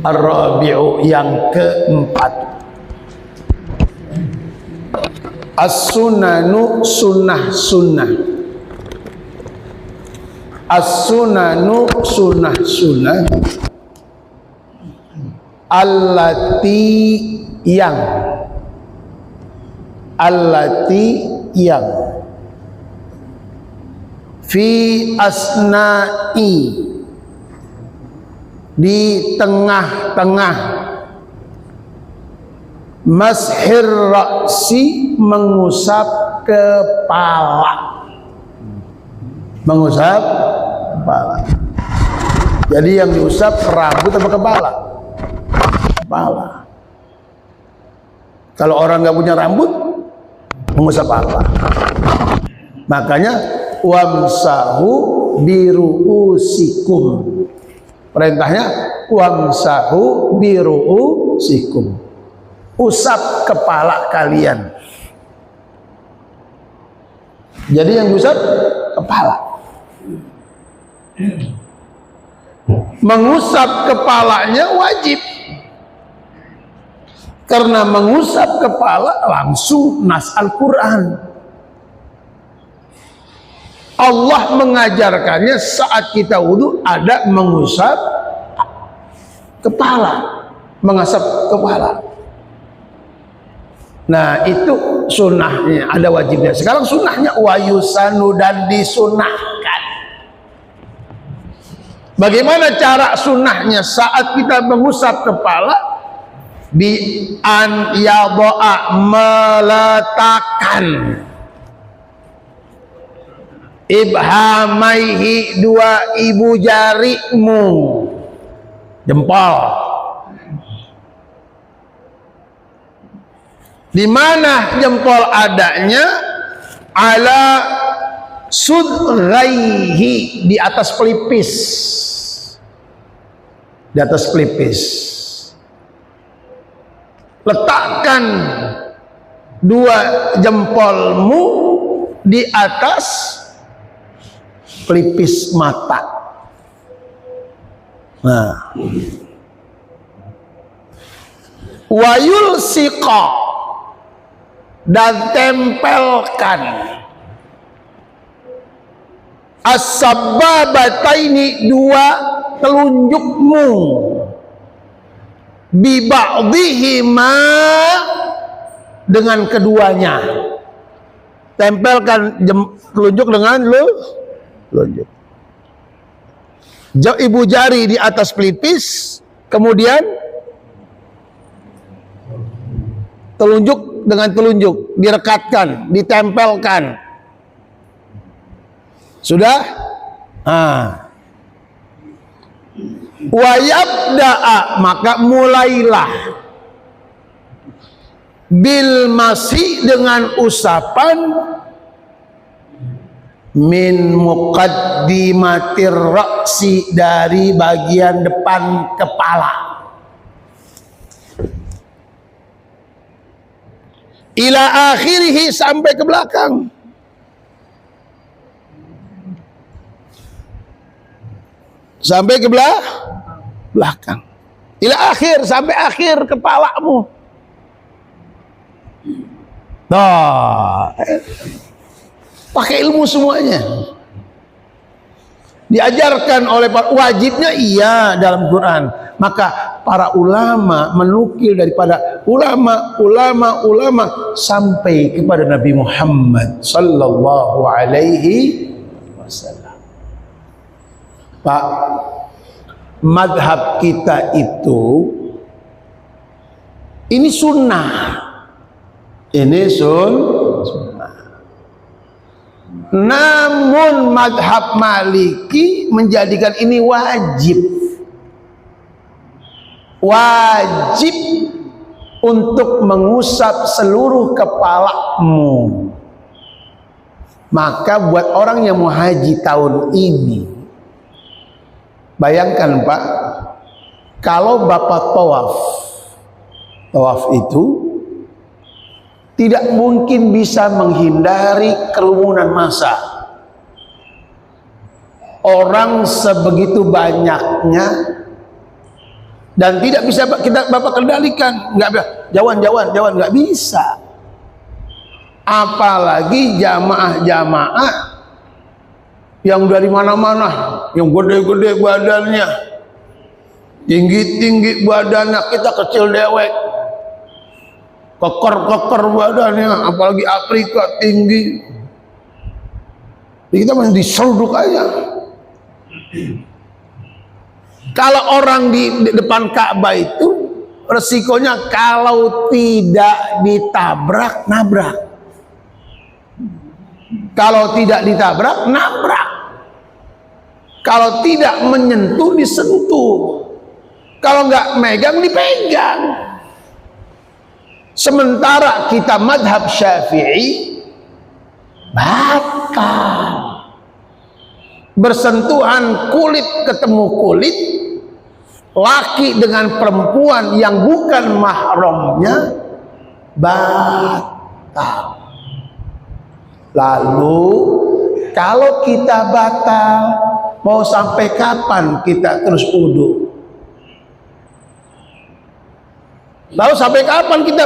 Ar-rabi'u, yang keempat, as-sunanu, sunnah-sunnah. As-sunanu, sunnah-sunnah. Allati, yang. Allati, yang. Fi asna'i, di tengah-tengah. Mashir ra'si, mengusap kepala. Mengusap kepala. Jadi yang diusap rambut atau kepala? Kepala. Kalau orang nggak punya rambut, mengusap apa? Makanya wamsahu biru'usikum. Perintahnya wamsahu biru'usikum. Usap kepala kalian. Jadi yang diusap kepala. Mengusap kepalanya wajib. Karena mengusap kepala langsung nas Al-Quran. Allah mengajarkannya saat kita wudhu ada mengusap kepala, mengusap kepala. Nah itu sunnahnya, ada wajibnya. Sekarang sunnahnya wayusanu, dan disunahkan. Bagaimana cara sunnahnya saat kita mengusap kepala? Bi an yadha'a, meletakkan ibhamaihi, dua ibu jarimu, jempol. Di mana jempol adanya? Ala sudghaihi, di atas pelipis. Di atas pelipis. Letakkan dua jempolmu di atas pelipis mata. Nah, wayul siqa, dan tempelkan as-sababataini, dua telunjukmu, bi ba'dihima, dengan keduanya. Tempelkan telunjuk dengan telunjuk. Ibu jari di atas pelipis, kemudian telunjuk dengan telunjuk direkatkan, ditempelkan. Sudah? Wa yabda'a, maka mulailah bil masih, dengan usapan min muqaddimatir ra'si, dari bagian depan kepala, ila akhirih, sampai ke belakang. Sampai ke belakang. Ila akhir, sampai akhir kepalamu. Nah, pakai ilmu semuanya. Diajarkan oleh para, wajibnya iya dalam Quran. Maka para ulama menukil daripada ulama sampai kepada Nabi Muhammad sallallahu alaihi wasallam. Pak, madhab kita itu ini sunnah, ini sunnah. Namun madhab Maliki menjadikan ini wajib, wajib untuk mengusap seluruh kepalamu. Maka buat orang yang mau haji tahun ini, bayangkan Pak, kalau Bapak tawaf itu tidak mungkin bisa menghindari kerumunan massa. Orang sebegitu banyaknya dan tidak bisa kita Bapak kendalikan, jauhan, nggak bisa. Apalagi jamaah-jamaah yang dari mana-mana, yang gede-gede badannya, tinggi-tinggi badannya, kita kecil dewek, keker badannya, apalagi Afrika tinggi, kita masih diseruduk aja. Kalau orang di depan Ka'bah itu resikonya kalau tidak ditabrak, nabrak. Kalau tidak ditabrak, nabrak. Kalau tidak menyentuh, disentuh. Kalau nggak megang, dipegang. Sementara kita madhab Syafi'i batal. Bersentuhan kulit ketemu kulit, laki dengan perempuan yang bukan mahramnya, batal. Lalu kalau kita batal, mau sampai kapan kita terus wudu? Lalu sampai kapan kita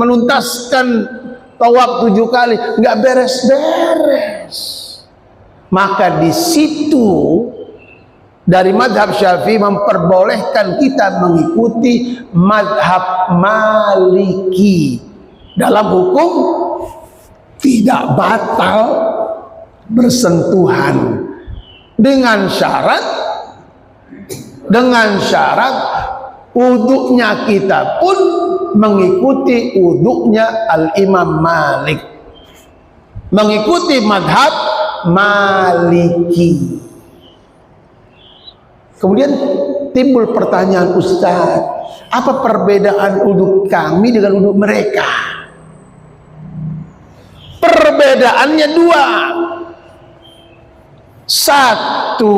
menuntaskan tawaf 7 kali? Nggak beres-beres. Maka di situ dari madhab Syafi'i memperbolehkan kita mengikuti madhab Maliki dalam hukum tidak batal bersentuhan, dengan syarat wuduknya kita pun mengikuti wuduknya Al-Imam Malik, mengikuti madhab Maliki. Kemudian timbul pertanyaan, Ustaz, apa perbedaan wuduk kami dengan wuduk mereka? Perbedaannya 2. Satu,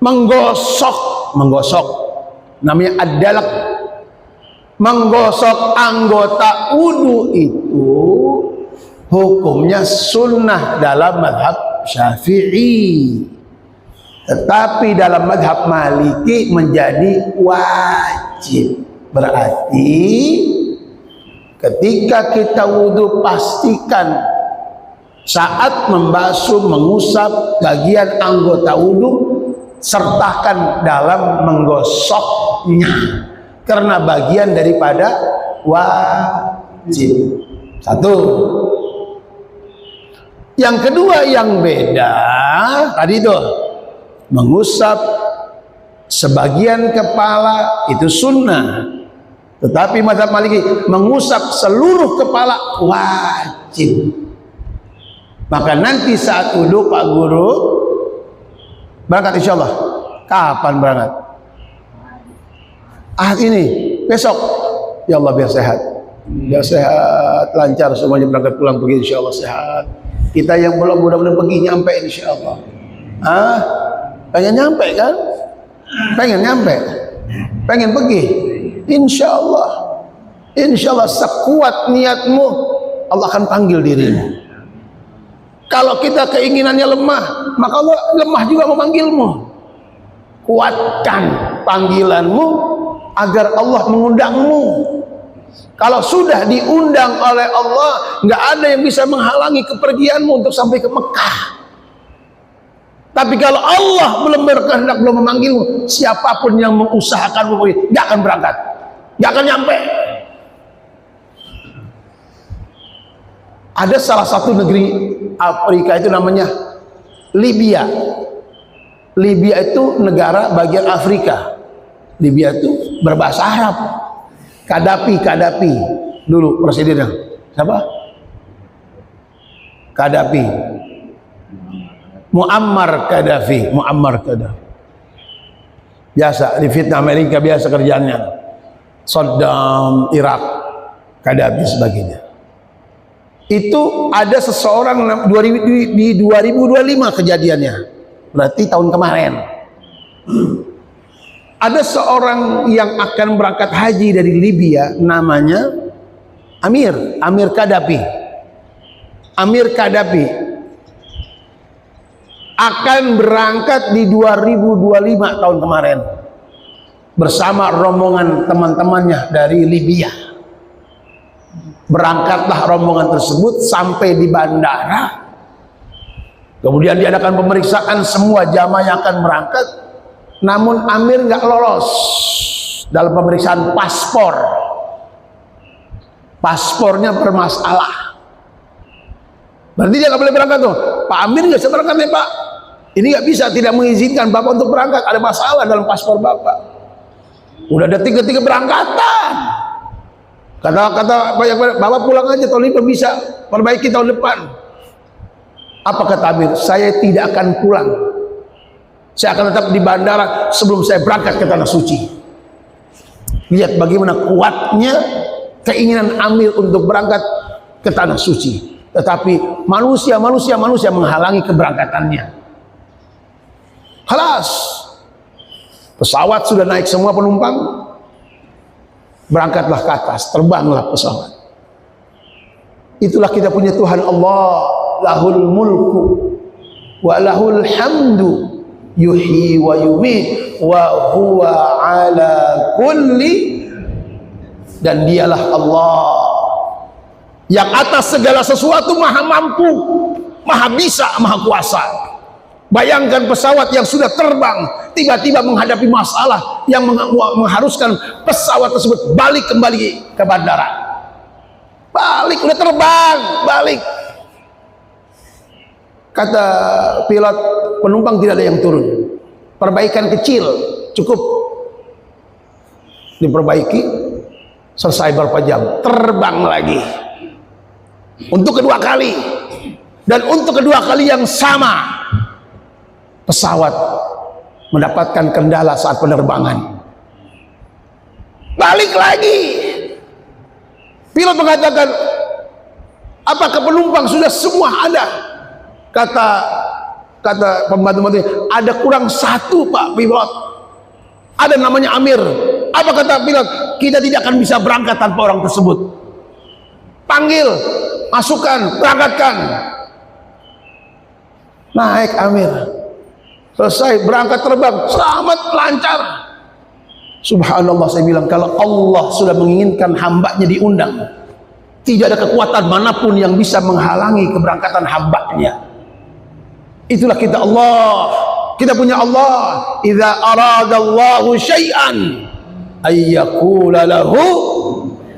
menggosok namanya ad-dalak. Menggosok anggota wudu itu hukumnya sunnah dalam madhab Syafi'i, tetapi dalam madhab Maliki menjadi wajib. Berarti ketika kita wudu, pastikan saat membasuh, mengusap bagian anggota wudu, sertakan dalam menggosoknya, karena bagian daripada wajib. Satu. Yang kedua yang beda tadi itu, mengusap sebagian kepala itu sunnah, tetapi mazhab Maliki mengusap seluruh kepala wajib. Maka nanti saat wudu Pak Guru berangkat insya Allah. Kapan berangkat? Ahad ini, besok. Ya Allah, biar sehat, lancar semuanya, berangkat pulang pergi insya Allah sehat. Kita yang belum mudah-mudahan pergi nyampe insya Allah. Pengen nyampe kan? Pengen nyampe, pengen pergi. Insya Allah sekuat niatmu, Allah akan panggil dirimu. Kalau kita keinginannya lemah, maka Allah lemah juga memanggilmu. Kuatkan panggilanmu agar Allah mengundangmu. Kalau sudah diundang oleh Allah, nggak ada yang bisa menghalangi kepergianmu untuk sampai ke Mekah. Tapi kalau Allah belum berkehendak, belum memanggilmu, siapapun yang mengusahakan nggak akan berangkat, nggak akan nyampe. Ada salah satu negeri Afrika itu namanya Libya. Libya itu negara bagian Afrika. Libya itu berbahasa Arab. Qaddafi dulu presidennya. Siapa? Qaddafi. Muammar Qaddafi. Biasa di fitnah Amerika, biasa kerjaannya. Saddam, Irak, Qaddafi sebagainya. Itu ada seseorang di 2025 kejadiannya. Berarti tahun kemarin. Ada seorang yang akan berangkat haji dari Libya, namanya Amir Qaddafi. Amir Qaddafi akan berangkat di 2025 tahun kemarin. bersama rombongan teman-temannya dari Libya. Berangkatlah rombongan tersebut sampai di bandara. Kemudian diadakan pemeriksaan semua jamaah yang akan berangkat. Namun Amir nggak lolos dalam pemeriksaan paspor. Paspornya bermasalah. Berarti dia nggak boleh berangkat tuh. Pak Amir nggak bisa berangkat ya Pak. Ini nggak bisa, tidak mengizinkan Bapak untuk berangkat. Ada masalah dalam paspor Bapak. Udah detik-detik keberangkatan. Kata Bapak pulang aja, tahun ini bisa perbaiki tahun depan. Apa kata Amir? Saya tidak akan pulang. Saya akan tetap di bandara sebelum saya berangkat ke tanah suci. Lihat bagaimana kuatnya keinginan Amir untuk berangkat ke tanah suci. Tetapi manusia menghalangi keberangkatannya. Halas. Pesawat sudah naik semua penumpang. Berangkatlah ke atas, terbanglah pesawat. Itulah kita punya Tuhan Allah, lahul mulku wa lahul hamdu yuhyi wa yumiit wa huwa ala kulli, dan dialah Allah yang atas segala sesuatu maha mampu, maha bisa, maha kuasa. Bayangkan pesawat yang sudah terbang tiba-tiba menghadapi masalah yang mengharuskan pesawat tersebut balik kembali ke bandara. Balik, udah terbang, balik. Kata pilot, penumpang tidak ada yang turun. Perbaikan kecil, cukup. Diperbaiki, selesai berapa jam, terbang lagi. Untuk kedua kali. Dan untuk kedua kali yang sama. Pesawat mendapatkan kendala saat penerbangan. Balik lagi. Pilot mengatakan, apakah penumpang sudah semua ada? Kata pembantu-pembantu, ada kurang satu Pak pilot. Ada namanya Amir. Apa kata pilot? Kita tidak akan bisa berangkat tanpa orang tersebut. Panggil, masukkan, berangkatkan. Naik Amir. Selesai, berangkat terbang, selamat, lancar. Subhanallah, saya bilang, kalau Allah sudah menginginkan hambanya diundang, tidak ada kekuatan manapun yang bisa menghalangi keberangkatan hambanya. Itulah kita Allah. Kita punya Allah. Idza aradallahu syai'an ayyakula lahu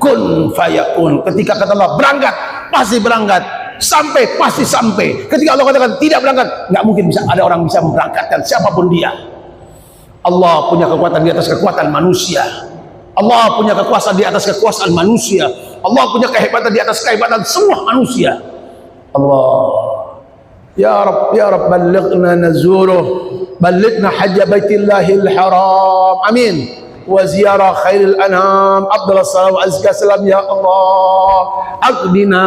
kun fayakun. Ketika kata Allah berangkat, pasti berangkat. Sampai, pasti sampai. Ketika Allah katakan tidak berangkat, nggak mungkin bisa ada orang bisa memberangkatkan siapapun dia. Allah punya kekuatan di atas kekuatan manusia. Allah punya kekuasaan di atas kekuasaan manusia. Allah punya kehebatan di atas kehebatan semua manusia. Allah. Ya Rabb, ballighna nazuruh, ballighna hajja baitillahil haram. Amin. Wa ziyarah khairil anam, afdal salam wa azka salam. Ya Allah, aghnina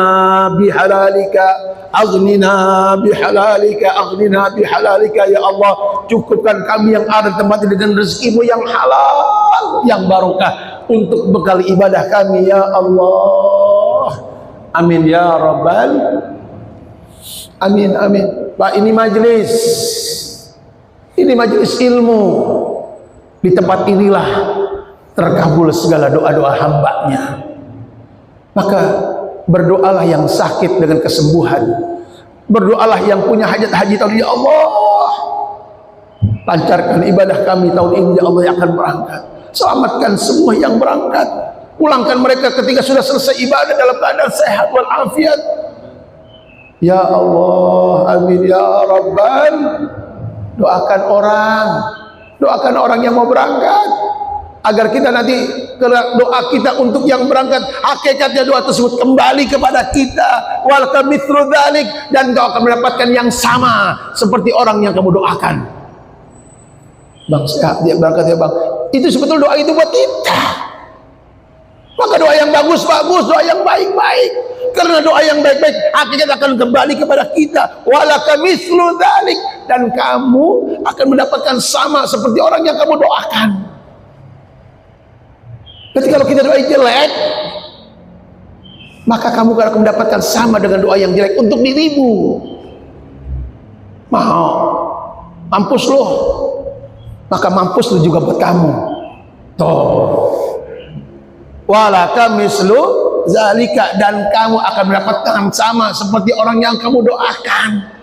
bihalalika, aghnina bihalalika, aghnina bihalalika. Ya Allah, cukupkan kami yang ada tempat ini dengan rezekimu yang halal, yang barokah untuk bekal ibadah kami. Ya Allah, amin ya rabbal amin, amin. Pak, ini majelis ilmu. Di tempat inilah terkabul segala doa-doa hambanya. Maka berdoalah yang sakit dengan kesembuhan. Berdoalah yang punya hajat haji tahun ini. Ya Allah, lancarkan ibadah kami tahun ini. Ya Allah, yang akan berangkat. Selamatkan semua yang berangkat. Pulangkan mereka ketika sudah selesai ibadah dalam keadaan sehat walafiat. Ya Allah, amin ya Rabbal. Doakan orang yang mau berangkat, agar kita nanti doa kita untuk yang berangkat, hakikatnya doa tersebut kembali kepada kita. Wal kamitslu dzalik, dan kau akan mendapatkan yang sama seperti orang yang kamu doakan. Bang, dia berangkat ya Bang. Itu sebetulnya doa itu buat kita. Maka doa yang bagus-bagus, doa yang baik-baik. Karena doa yang baik-baik hakikat akan kembali kepada kita. Walaka mithlu dzalik, dan kamu akan mendapatkan sama seperti orang yang kamu doakan. Jadi kalau kita doa jelek, maka kamu akan mendapatkan sama dengan doa yang jelek untuk dirimu. Mau mampus loh, maka mampus lu juga buat kamu. Tuh. Walaka mislu zalika, dan kamu akan mendapatkan sama seperti orang yang kamu doakan.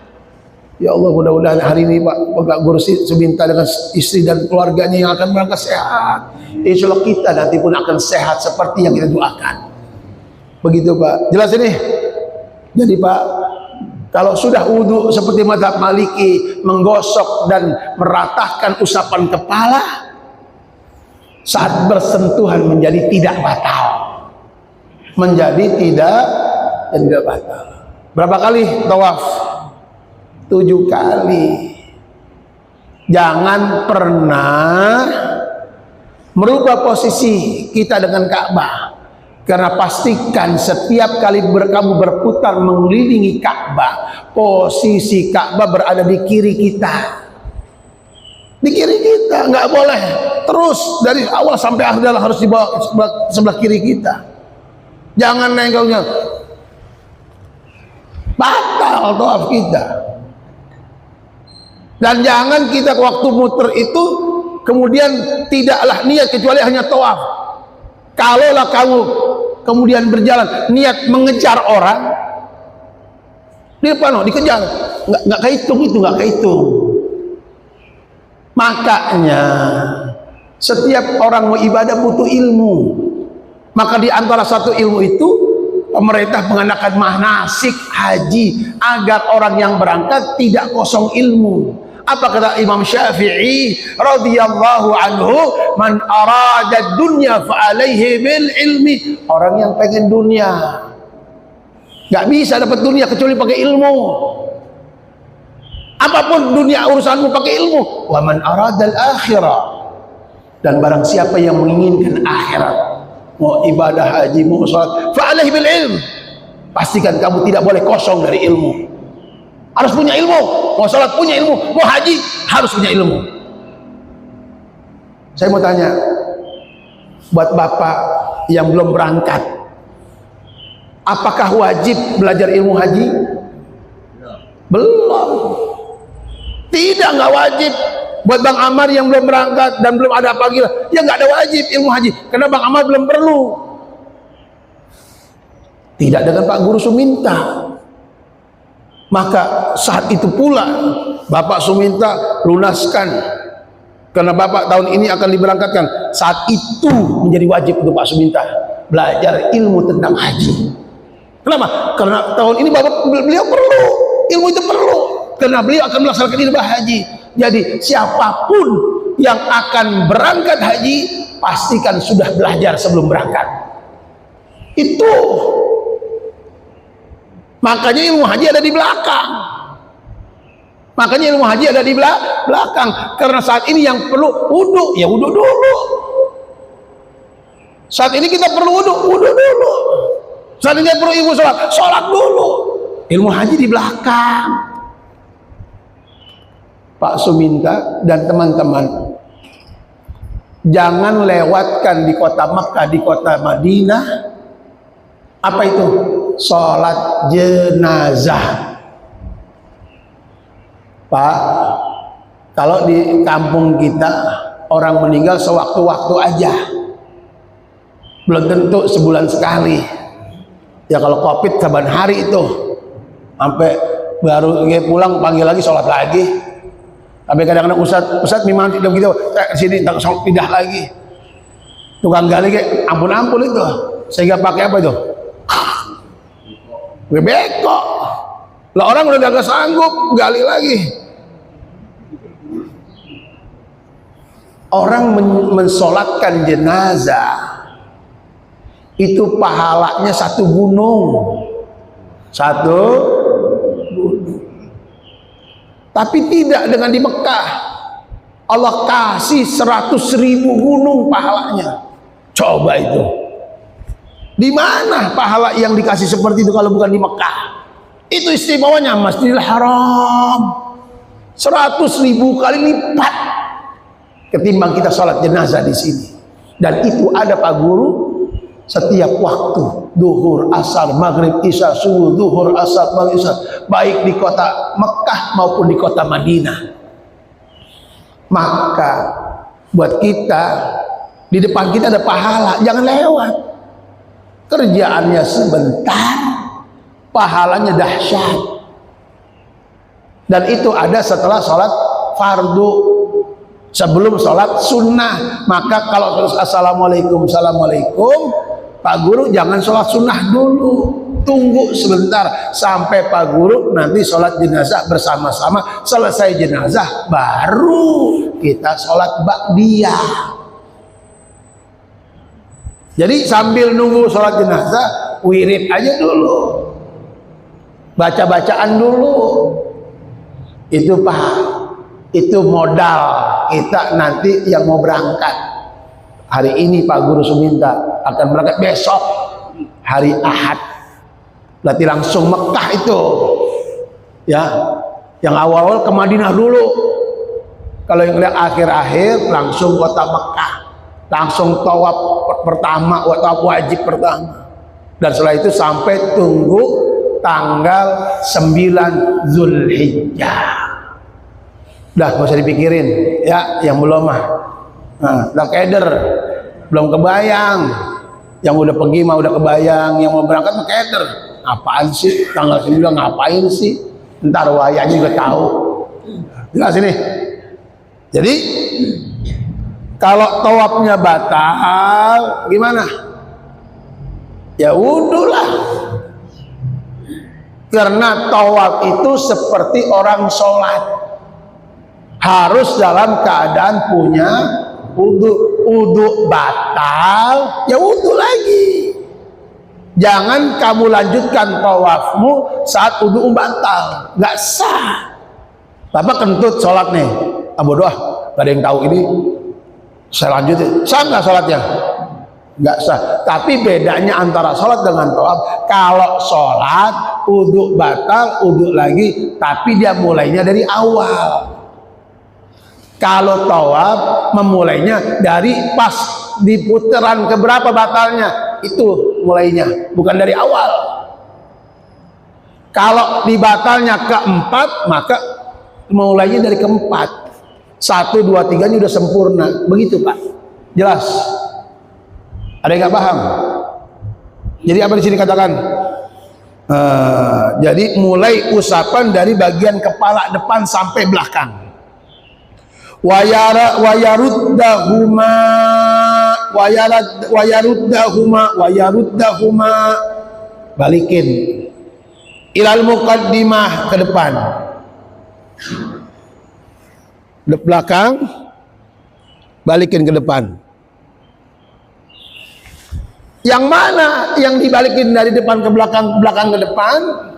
Ya Allah, mudah-mudahan hari ini Pak Guru Suminta dengan istri dan keluarganya yang akan berangkat sehat. Insya Allah kita nanti pun akan sehat seperti yang kita doakan. Begitu Pak. Jelas ini? Jadi Pak, kalau sudah wudhu seperti mazhab Maliki, menggosok dan meratahkan usapan kepala, saat bersentuhan menjadi tidak batal. Menjadi tidak batal. Berapa kali tawaf? 7 kali. Jangan pernah merubah posisi kita dengan Ka'bah, karena pastikan setiap kali kamu berputar mengelilingi Ka'bah, posisi Ka'bah berada di kiri kita. Di kiri kita, nggak boleh terus dari awal sampai akhir harus di sebelah kiri kita. Jangan nengoknya, batal tawaf kita. Dan jangan kita waktu muter itu kemudian tidaklah niat kecuali hanya tawaf. Kalaulah kamu kemudian berjalan niat mengejar orang, di depan dikejar, nggak kehitung itu, nggak kehitung. Makanya setiap orang mau ibadah butuh ilmu. Maka di antara satu ilmu itu pemerintah mengadakan manasik haji agar orang yang berangkat tidak kosong ilmu. Apa kata Imam Syafi'i radhiyallahu anhu, man arada dunya fa alaihi bil ilmi. Orang yang pengen dunia nggak bisa dapat dunia kecuali pakai ilmu. Apapun dunia urusanmu pakai ilmu. Wa man arada al akhirah, dan barang siapa yang menginginkan akhirat, mau ibadah haji, mau sholat, fa alaihi bil ilm. Pastikan kamu tidak boleh kosong dari ilmu. Harus punya ilmu. Mau sholat punya ilmu, mau haji harus punya ilmu. Saya mau tanya buat bapak yang belum berangkat, apakah wajib belajar ilmu haji? Belum. Tidak, nggak wajib. Buat Bang Amar yang belum berangkat dan belum ada panggilan, ya nggak ada wajib ilmu haji, karena Bang Amar belum perlu. Tidak dengan Pak Guru Suminta. Maka saat itu pula Bapak Suminta lunaskan, karena Bapak tahun ini akan diberangkatkan. Saat itu menjadi wajib untuk Pak Suminta belajar ilmu tentang haji. Kenapa? Karena tahun ini beliau perlu ilmu itu, perlu karena beliau akan melaksanakan ibadah haji. Jadi siapapun yang akan berangkat haji pastikan sudah belajar sebelum berangkat. Itu makanya ilmu haji ada di belakang. Makanya ilmu haji ada di belakang. Karena saat ini yang perlu wudhu, ya wudhu dulu. Saat ini kita perlu wudhu dulu. Saat ini perlu ilmu sholat dulu. Ilmu haji di belakang. Pak Suminta dan teman-teman, jangan lewatkan di kota Makkah, di kota Madinah, apa itu? Sholat jenazah. Pak, kalau di kampung kita orang meninggal sewaktu-waktu aja, belum tentu sebulan sekali. Ya kalau COVID saban hari itu, sampai baru pulang panggil lagi sholat lagi. Tapi kadang-kadang Ustadz memang tidak begitu, sini tak sholat pindah lagi. Tukang gali kayak ampun-ampun itu, sehingga pakai apa itu? Beko. Lah orang udah gak sanggup gali lagi. Orang mensolatkan jenazah itu pahalanya satu gunung. Satu gunung. Tapi tidak dengan di Mekah. Allah kasih 100.000 gunung pahalanya. Coba itu. Di mana pahala yang dikasih seperti itu kalau bukan di Mekah? Itu istimewanya Masjidil Haram. 100.000 kali lipat ketimbang kita sholat jenazah di sini. Dan itu ada Pak Guru setiap waktu, duhur, asar, maghrib, isya, subuh, duhur, asar, maghrib, isya, baik di kota Mekah maupun di kota Madinah. Maka buat kita Di depan kita ada pahala, jangan lewat. Kerjaannya sebentar, pahalanya dahsyat. Dan itu ada setelah sholat fardu. Sebelum sholat sunnah, maka kalau terus assalamualaikum, assalamualaikum, Pak Guru jangan sholat sunnah dulu, tunggu sebentar sampai Pak Guru nanti sholat jenazah bersama-sama. Selesai jenazah baru kita sholat ba'diyah. Jadi sambil nunggu sholat jenazah, wirid aja dulu, baca-bacaan dulu. Itu Pak, itu modal kita nanti yang mau berangkat. Hari ini Pak Guru Suminta akan berangkat besok hari Ahad, berarti langsung Mekah itu ya. Yang awal-awal ke Madinah dulu, kalau yang akhir-akhir langsung kota Mekah, langsung tawaf pertama, tawaf wajib pertama. Dan setelah itu sampai tunggu tanggal 9 Zulhijjah. Udah gak usah dipikirin ya, yang belum mah udah keder, belum kebayang. Yang udah pergi mah udah kebayang, yang mau berangkat mah keder. Apaan sih tanggal 9 ngapain sih, ntar wayanya juga tahu. Jelas ini. Jadi kalau tawafnya batal gimana? Ya wudhulah. Karena tawaf itu seperti orang sholat, harus dalam keadaan punya wudhu. Wudhu batal, ya wudhu lagi. Jangan kamu lanjutkan tawafmu saat wudhu batal, nggak sah. Bapak kentut sholat nih, bodoh, gak ada yang tahu ini, saya lanjutin, sah nggak sholatnya? Nggak sah. Tapi bedanya antara sholat dengan tawaf, kalau sholat wudhu batal, wudhu lagi, tapi dia mulainya dari awal. Kalau tawaf memulainya dari pas di putaran keberapa batalnya, itu mulainya, bukan dari awal. Kalau di batalnya keempat, maka mulainya dari keempat. 1, 2, 3 nya udah sempurna. Begitu Pak. Jelas? Ada yang nggak paham? Jadi apa di sini katakan? Jadi mulai usapan dari bagian kepala depan sampai belakang. Wayaruddahuma balikin ilal muqaddimah, ke depan, belakang balikin ke depan. Yang mana yang dibalikin dari depan ke belakang, belakang ke depan?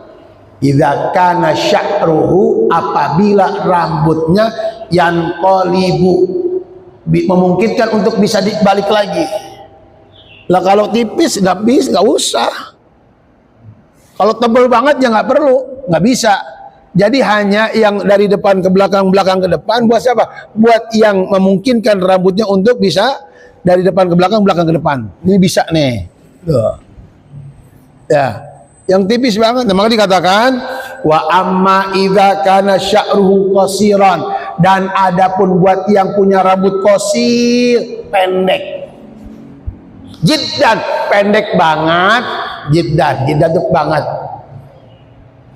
Idza kana sya'ruhu, apabila rambutnya yanqalibu, memungkinkan untuk bisa dibalik lagi. Lah kalau tipis nggak usah. Kalau tebal banget ya nggak perlu, nggak bisa. Jadi hanya yang dari depan ke belakang, belakang ke depan. Buat siapa? Buat yang memungkinkan rambutnya untuk bisa dari depan ke belakang, belakang ke depan. Ini bisa nih. Tuh. Ya. Yang tipis banget, maka dikatakan wa amma idza kana sya'ruhu qasiran, dan adapun buat yang punya rambut qasir, pendek, jiddan, pendek banget, jiddan itu banget,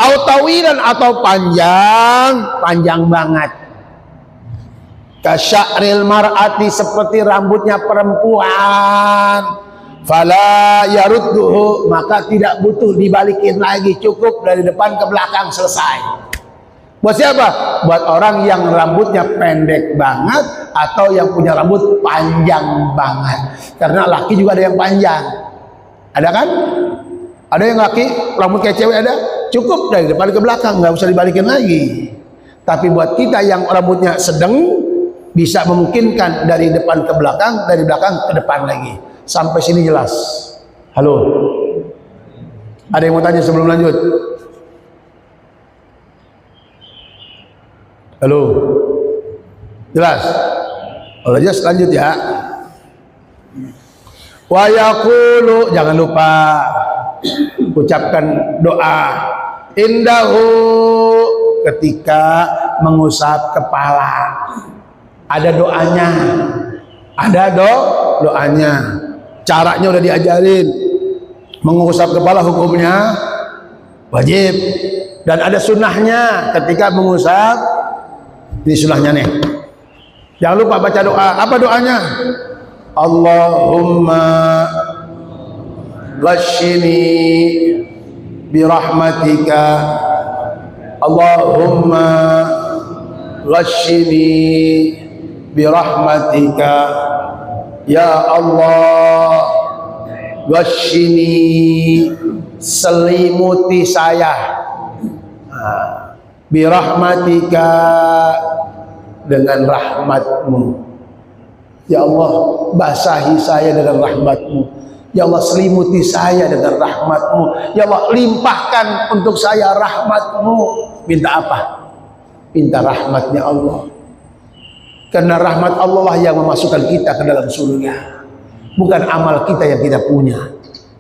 au tawilan, atau panjang, panjang banget, kasya'ril mar'ati, seperti rambutnya perempuan, fala yarudduhu, maka tidak butuh dibalikin lagi, cukup dari depan ke belakang, selesai. Buat siapa? Buat orang yang rambutnya pendek banget atau yang punya rambut panjang banget. Karena laki juga ada yang panjang, ada kan? Ada yang laki rambut kayak cewek, ada, cukup dari depan ke belakang, nggak usah dibalikin lagi. Tapi buat kita yang rambutnya sedang, bisa memungkinkan dari depan ke belakang, dari belakang ke depan lagi. Sampai sini jelas? Halo? Ada yang mau tanya sebelum lanjut? Halo? Jelas? Kalau jelas lanjut ya. Wa yaqulu, jangan lupa ucapkan doa indahu, ketika mengusap kepala. Ada doanya. Ada doanya. Caranya udah diajarin. Mengusap kepala hukumnya wajib. Dan ada sunnahnya ketika mengusap. Ini sunnahnya nih. Jangan lupa baca doa. Apa doanya? Allahumma ghashini birahmatika. Allahumma ghashini birahmatika. Ya Allah, ghashini, selimuti saya birahmatika, dengan rahmatmu. Ya Allah, basahi saya dengan rahmatmu. Ya Allah, selimuti saya dengan rahmatmu. Ya Allah, limpahkan untuk saya rahmatmu. Minta apa? Minta rahmatnya Allah. Karena rahmat Allah lah yang memasukkan kita ke dalam surga. Bukan amal kita yang kita punya.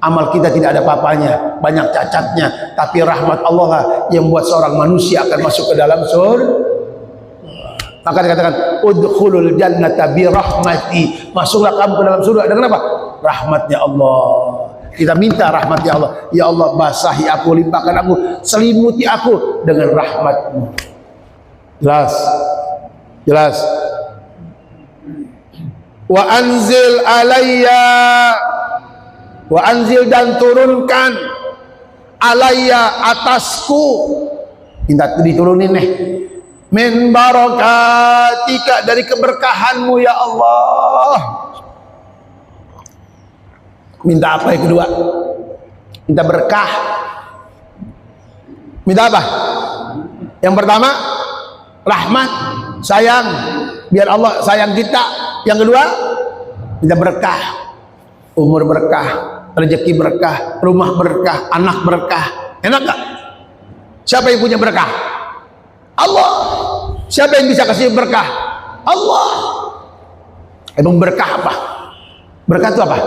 Amal kita tidak ada apa-apanya, banyak cacatnya. Tapi rahmat Allah lah yang membuat seorang manusia akan masuk ke dalam surga. Maka dikatakan udkhulul jannata bi rahmati, masuklah kamu ke dalam surga dengan apa? Rahmatnya Allah. Kita minta rahmatnya Allah. Ya Allah, basahi aku, limpahkan aku, selimuti aku dengan rahmatmu. Jelas? Jelas? Wa anzil alayya, wa anzil, dan turunkan alayya, atasku. Minta diturunin nih. Min barakatika, dari keberkahanmu ya Allah. Minta apa yang kedua? Minta berkah. Minta apa? Yang pertama, rahmat, sayang, biar Allah sayang kita. Yang kedua, minta berkah. Umur berkah, rezeki berkah, rumah berkah, anak berkah. Enak gak? Siapa yang punya berkah? Allah. Siapa yang bisa kasih berkah? Allah. Emang berkah apa? Berkah itu apa?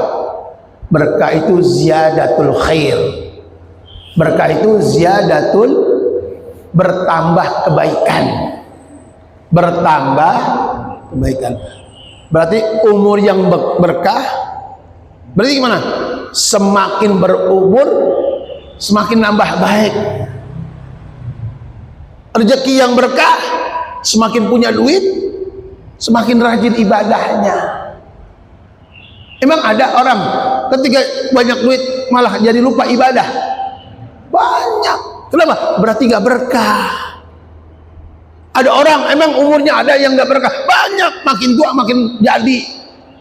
Berkah itu ziyadatul khair. Berkah itu ziyadatul, bertambah kebaikan. Bertambah kebaikan. Berarti umur yang berkah, berarti gimana? Semakin berumur, semakin nambah baik. Rezeki yang berkah, semakin punya duit, semakin rajin ibadahnya. Emang ada orang ketika banyak duit malah jadi lupa ibadah? Banyak. Kenapa? Berarti gak berkah. Ada orang emang umurnya ada yang gak berkah, banyak. Makin tua makin jadi,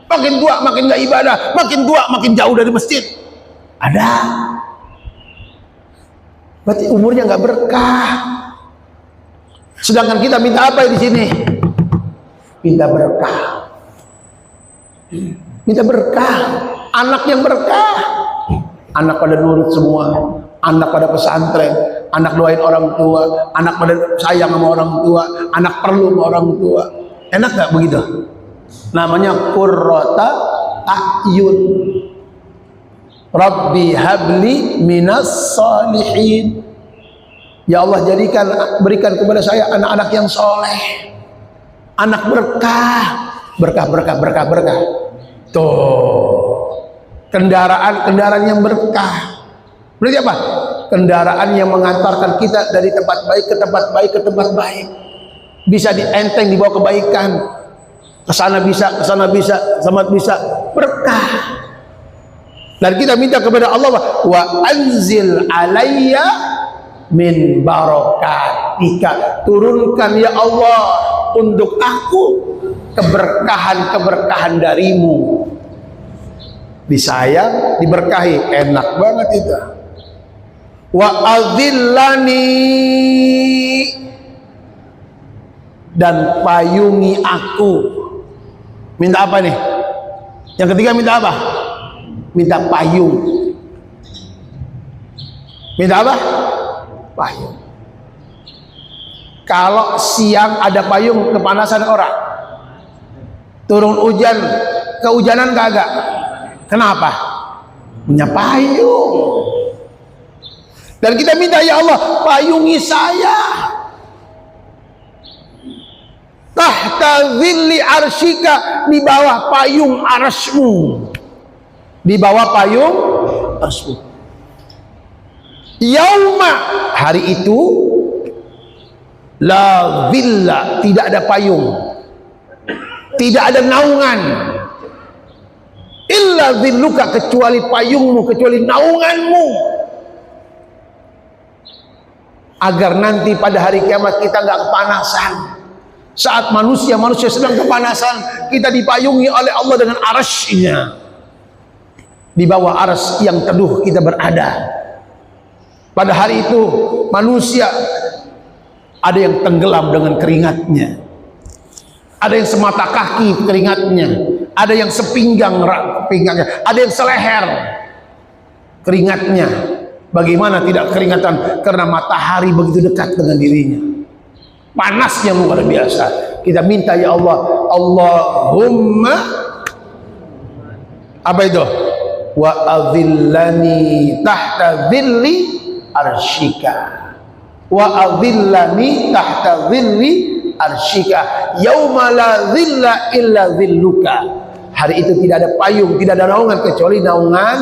makin tua makin gak ibadah, makin tua makin jauh dari masjid. Ada. Berarti umurnya gak berkah. Sedangkan kita minta apa di sini? Minta berkah. Minta berkah. Anak yang berkah. Anak pada nurut semua. Anak pada pesantren. Anak doain orang tua. Anak pada sayang sama orang tua. Anak perlu sama orang tua. Enak gak begitu? Namanya qurrata a'yun. Rabbi habli minas salihin. Ya Allah, berikan kepada saya anak-anak yang soleh, anak berkah, berkah. Tuh, kendaraan yang berkah. Berarti apa? Kendaraan yang mengantarkan kita dari tempat baik ke tempat baik ke tempat baik. Bisa dienteng, dibawa kebaikan. Kesana bisa, sama bisa, berkah. Dan kita minta kepada Allah, wa anzil alayya min barakatika, turunkan ya Allah untuk aku keberkahan darimu. Disayang, diberkahi, enak banget itu. Wa adzillani, dan payungi aku. Minta apa nih? Yang ketiga minta apa? Minta payung. Minta apa? Payung. Kalau siang ada payung, kepanasan orang. Turun hujan, kehujanan kagak. Kenapa? Punya payung. Dan kita minta, ya Allah, payungi saya. tahta zilli arsyika, di bawah payung arasmu, di bawah payung arasmu. Yauma, hari itu, la zilla, tidak ada payung, tidak ada naungan, illa zilluka, kecuali payungmu, kecuali naunganmu, agar nanti pada hari kiamat kita nggak kepanasan. Saat manusia sedang kepanasan, kita dipayungi oleh Allah dengan arasy-Nya. Di bawah aras yang teduh kita berada. Pada hari itu manusia ada yang tenggelam dengan keringatnya, ada yang semata kaki keringatnya, ada yang sepinggang pinggangnya, ada yang seleher keringatnya. Bagaimana tidak keringatan? Karena matahari begitu dekat dengan dirinya, panasnya luar biasa. Kita minta, ya Allah, Allahumma apa itu? Wa adhillani tahta dhilli arsyika, wa adhillani tahta dhilli arsyika yauma la dhilla illa dhilluka. Hari itu tidak ada payung, tidak ada naungan kecuali naungan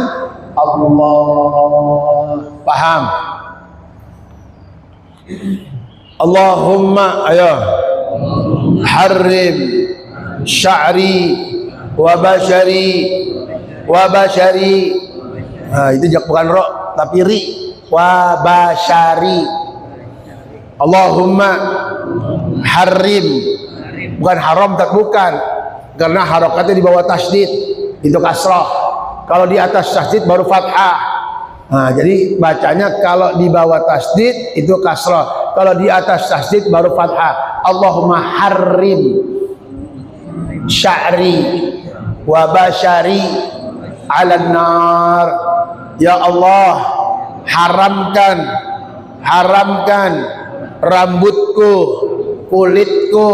Allah. Paham? Allahumma, ayo, harrim sya'ri wa bashari wa bashari. Nah, itu bukan ro tapi ri. Wa bashari. Allahumma harrim, bukan haram, tak, bukan, karena harokatnya di bawah tasdid, itu kasrah. Kalau di atas tasdid baru fathah. Nah, jadi bacanya kalau di bawah tasdid itu kasrah, kalau di atas tasdid baru fathah. Allahumma harrim sya'ri wa bashari 'alan nar. Ya Allah, haramkan rambutku, kulitku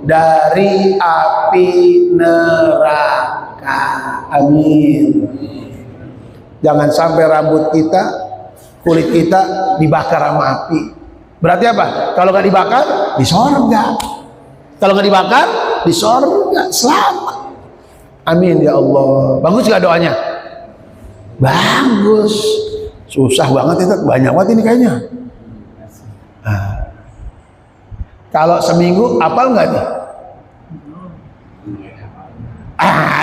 dari api neraka. Amin. Jangan sampai rambut kita, kulit kita dibakar sama api. Berarti apa? Kalau nggak dibakar di sorga, kalau nggak dibakar di sorga, selamat. Amin ya Allah. Bagus nggak doanya? Bagus. Susah banget itu, banyak banget ini kayaknya. Nah, kalau seminggu apal nggak nih?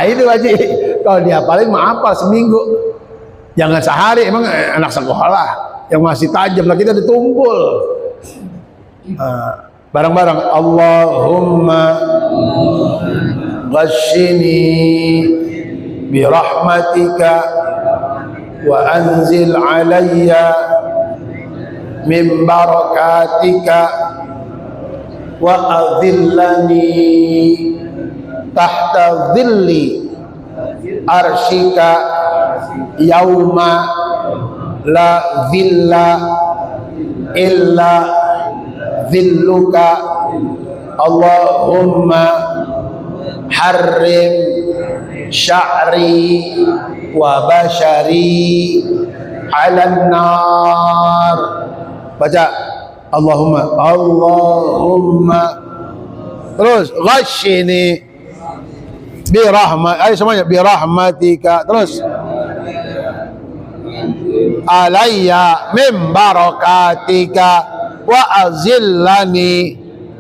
Itu aja. Kalau dihafalin mah apal seminggu. Jangan sehari, emang anak sekolah yang masih tajam lah, kita ditumpul. Bareng-bareng, Allahumma ghashini birahmatika wa anzil alayya min barakatika wa adhillani tahta dhilli arsyika yauma la dhilla illa dhilluka. Allahumma harrim sya'ri wa bashari 'alan nar. Baca Allahumma terus ghashini birahmat, ayo semuanya, birahmatika, terus alayya min barakatika wa azillani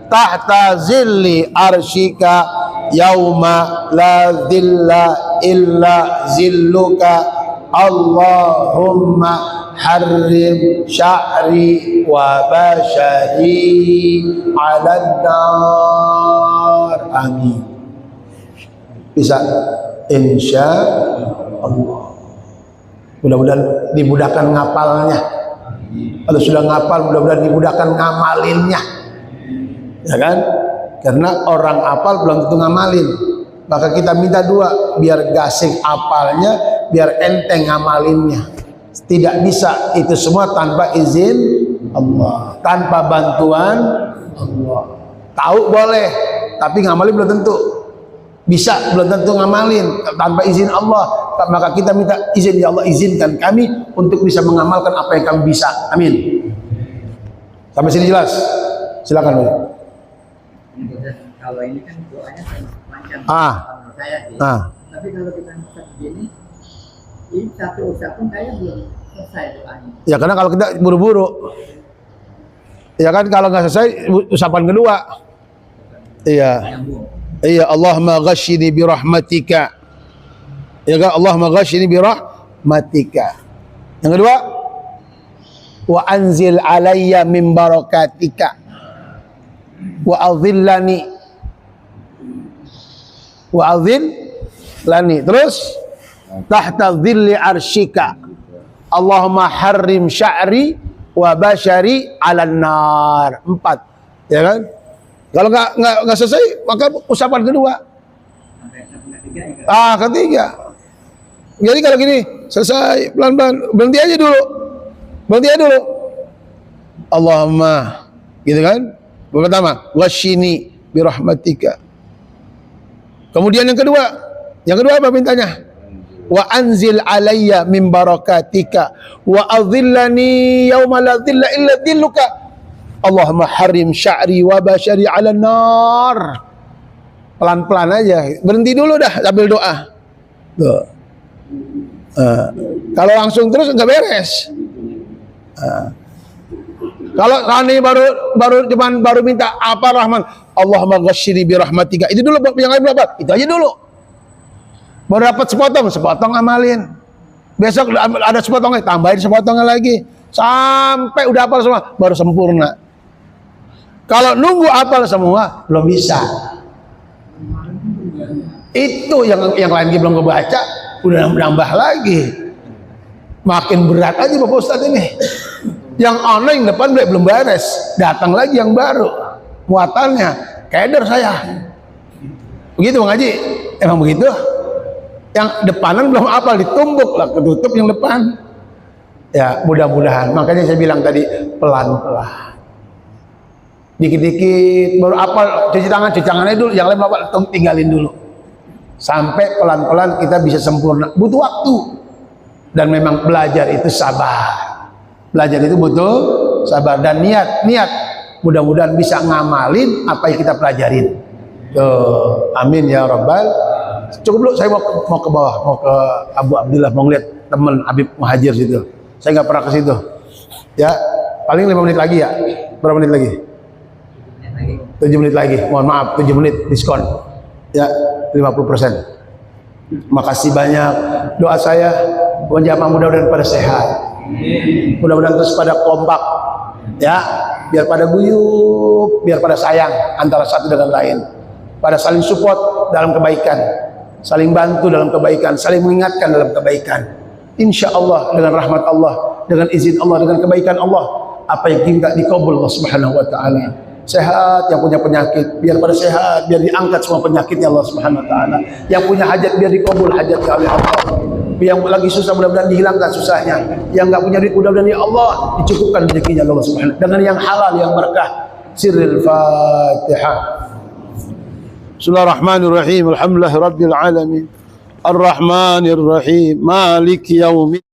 tahta zilli arsyika yauma la zilla illa zilluka. Allahumma harrim sya'ri wa bashari 'alan nar. Amin. Bisa, insya Allah. Mudah-mudahan dimudahkan ngapalnya. Kalau sudah ngapal, mudah-mudahan dimudahkan ngamalinnya, ya kan? Karena orang apal belum tentu ngamalin. Maka kita minta dua, biar gasing apalnya, biar enteng ngamalinnya. Tidak bisa itu semua tanpa izin Allah, tanpa bantuan Allah. Tahu boleh, tapi ngamalin belum tentu. Bisa, belum tentu ngamalin tanpa izin Allah. Maka kita minta izin, ya Allah, izinkan kami untuk bisa mengamalkan apa yang kami bisa. Amin. Sampai sini jelas? Silakan. Kalau ini kan doanya panjang. Menurut saya sih. Tapi kalau kita nusak begini, ini satu usapan kayak belum selesai doanya. Ya karena kalau kita buru-buru, ya kan kalau nggak selesai usapan kedua. Iya. Iya, Allahumma ghashini bi rahmatika. Ya kan, Allahumma ghashini bi rahmatika. Yang kedua, wa anzil alayya min barakatika wa adhillani terus tahta dhilli arsyika Allahumma harrim sya'ri wa bashari 'alan nar. 4, ya kan? Kalau nggak selesai, maka usapan kedua. Ketiga. Jadi kalau gini, selesai pelan-pelan, berhenti aja dulu. Allahumma, gitu kan? Pertama, wasyini bi rahmatika. Kemudian yang kedua apa mintanya? Wa anzil alayya min barakatika wa adhillani yauma la dhilla illa dhilluka. Allahumma harim sya'ri wa bashari 'alan nar. Pelan-pelan aja, berhenti dulu dah sambil doa. Tuh. Kalau langsung terus nggak beres. Kalau ini baru minta apa Rahman, Allahumma ghashini bi rahmatika. Itu dulu, yang lain berapa? Itu aja dulu. Baru dapat sepotong amalin. Besok ada sepotongnya, tambahin sepotongnya lagi. Sampai udah hafal semua, baru sempurna. Kalau nunggu hafal semua, belum bisa. Itu yang lain belum kebaca, udah nambah lagi. Makin berat aja Bapak Ustadz ini. Yang online depan belum beres, datang lagi yang baru. Muatannya, keder saya. Begitu Bang Haji? Emang begitu? Yang depanan belum hafal, ditumbuk lah, ketutup yang depan. Ya mudah-mudahan. Makanya saya bilang tadi, pelan-pelan. Dikit-dikit baru hafal, cuci tangannya dulu, yang lain Bapak tinggalin dulu. Sampai pelan-pelan kita bisa sempurna. Butuh waktu. Dan memang belajar itu sabar. Belajar itu butuh sabar dan niat. Mudah-mudahan bisa ngamalin apa yang kita pelajarin. Amin ya Rabbal. Cukup dulu, saya mau ke bawah, mau ke Abu Abdillah, mau ngeliat teman Habib Muhajir situ. Saya nggak pernah ke situ. Ya, paling 5 menit lagi ya. Berapa menit lagi? 7 menit lagi. Mohon maaf, 7 menit diskon. Ya, 50%. Makasih banyak. Doa saya, jamaah mudah-mudahan pada sehat. Mudah-mudahan terus pada kompak. Ya, biar pada guyup, biar pada sayang antara satu dengan lain. Pada saling support dalam kebaikan, saling bantu dalam kebaikan, saling mengingatkan dalam kebaikan. Insya Allah dengan rahmat Allah, dengan izin Allah, dengan kebaikan Allah, apa yang kita dikabul Allah Subhanahu Wa Taala. Sehat, yang punya penyakit biar pada sehat, biar diangkat semua penyakitnya Allah Subhanahu Wa Taala. Yang punya hajat biar dikabul hajatnya oleh Allah. Yang lagi susah mudah-mudahan dihilangkan susahnya. Yang nggak punya duit mudah-mudahan ya Allah dicukupkan rezekinya Allah Subhanahu dengan yang halal yang berkah. Sirril Fatihah. Bismillahirrahmanirrahim. Alhamdulillahirabbil alamin. Arrahmanirrahim. Maliki yaumiddin.